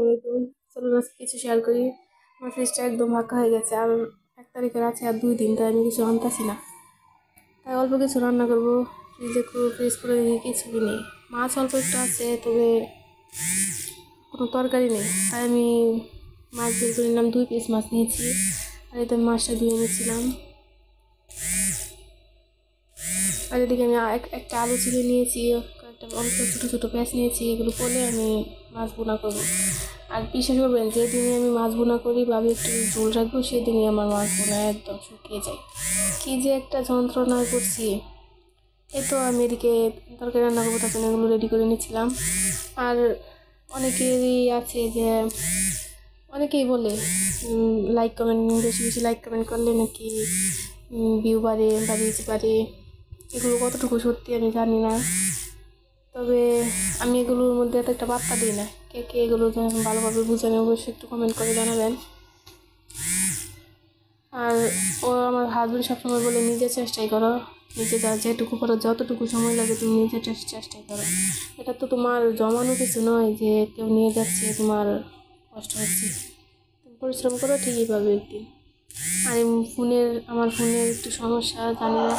আলাইকুম। চলুন আজকে কিছু শেয়ার করি। আমার ফ্রিজটা একদম ফাঁকা হয়ে গেছে, আর 1 তারিখের আছে আর 2 দিন, তাই আমি কিছু আনতাছি না। তাই অল্প কিছু রান্না করবো। ফ্রিজ করে দেখি কিছুই নেই। মাছ অল্প একটু আছে, তবে কোনো তরকারি নেই। তাই আমি মাছ বের করে নিলাম, 2 পিস মাছ নিয়েছি। আর এতে মাছটা ধুয়ে নিয়েছিলাম। আর এদিকে আমি একটা আলু চিড়ে নিয়েছি, একটা অল্প ছোটো ছোটো পেঁয়াজ নিয়েছি। এগুলো পরে আমি মাছ বোনা করবো। আর বিশ্বাস করবেন, যেদিনই আমি মাছ বোনা করি বা আমি একটু ঝোল রাখবো, সেদিনই আমার মাছ বোনা একদম শুকিয়ে যায়। কী যে একটা যন্ত্রণা করছি। এই তো আমি এদিকে তরকারি রান্না করবো, তার জন্য এগুলো রেডি করে নিচ্ছিলাম। আর অনেকেরই আছে যে, অনেকেই বলে লাইক কমেন্ট, বেশি বেশি লাইক কমেন্ট করলে নাকি ভিউ বাড়ে বা রিচ বাড়ে। এগুলো কতটুকু সত্যি আমি জানি না, তবে আমি এগুলোর মধ্যে এত একটা বার্তা দিই না। কে কে এগুলো ভালোভাবে বুঝেন অবশ্যই একটু কমেন্ট করে জানাবেন। আর আমার হাজবেন্ড সবসময় বলে, নিজে চেষ্টাই করো, নিজে যেটুকু করো, যতটুকু সময় লাগে তুমি নিজে চেষ্টাই করো। এটা তো তোমার জমানো কিছু নয় যে কেউ নিয়ে যাচ্ছে, তোমার কষ্ট হচ্ছে। তুমি পরিশ্রম করো, ঠিকই পাবে একদিন। আর আমার ফোনের একটু সমস্যা, জানি না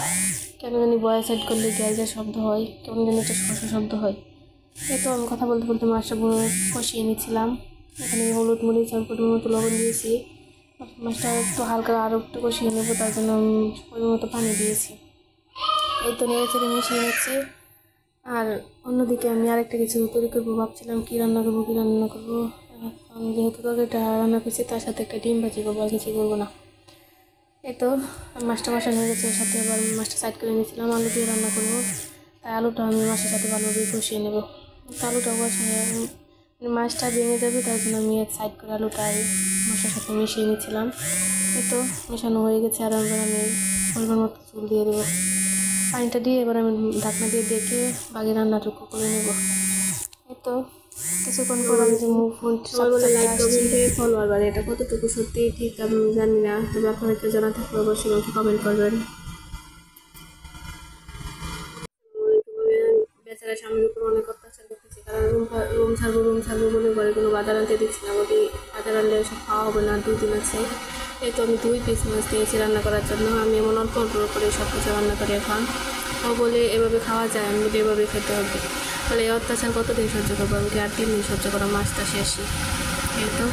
কেন জানি ভয়েস সেট করলে গ্যাসের শব্দ হয়, কেমন জানি একটা শস্য শব্দ হয়। এই তো আমি কথা বলতে বলতে মাছটা কষিয়ে নিচ্ছিলাম। এখানে হলুদ মরিচ আর পরিমাণ মতো লবণ দিয়েছি। মাছটা একটু হালকা আরও একটু কষিয়ে নেবো, তার জন্য পরিমাণ মতো পানি দিয়েছি। এই তো নেড়ে চেড়ে মিশিয়ে নিচ্ছি। আর অন্যদিকে আমি আরেকটা কিছু তৈরি করবো ভাবছিলাম, কী রান্না করবো। এখন যেহেতু তরকারিটা রান্না করছি, তার সাথে একটা ডিম ভাজি করবো, আর কিছু করবো না। এই তো মাছটা কষানো হয়ে গেছে, এর সাথে এবার মাছটা সাইড করে নিয়েছিলাম, আলু দিয়ে রান্না করবো। তাই আলুটা আমি মাছের সাথে ভালোভাবে কষিয়ে নেবো। আলুটা কষিয়ে মাছটা ভেঙে যাবে, তার জন্য আমি এক সাইড করে আলুটা মশলার সাথে মিশিয়ে নিচ্ছিলাম। এই তো মেশানো হয়ে গেছে, আর এবার আমি পরিমাণ মতো চুল দিয়ে দেবো। পানিটা দিয়ে এবার আমি ঢাকনা দিয়ে দেখে বাকি রান্নাটুকু করে নেব। এই তো কিছুক্ষণ পর আমি যে লাইক কমেন্টে ফলোয়ার বাড়ে, এটা কতটুকু সত্যি ঠিক আমি জানি না, তবে আপনাদেরকে জানা থাকলে অবশ্যই আমাকে কমেন্ট করবেন। বেচারা স্বামীর উপর অনেক অত্যাচার করতেছে, কারণ রুম ছাড়বো বলে ঘরে কোনো বাজার আনতে দিচ্ছি না। আমাকে বাজার আনলে সব খাওয়া হবে না, 2 দিন আছে। এই তো আমি 2 পিস মাছ নিয়েছি রান্না করার জন্য। আমি এমন অল্প অল্প করে সব কিছু রান্না করি এখন। ও বলে এভাবে খাওয়া যায়, আমি বলি এভাবে খেতে হবে। তাহলে এই অত্যাচার কতদিন সহ্য করবো? আমি কি আর 3 দিন সহ্য করা? মাছটা শেষই। এই তো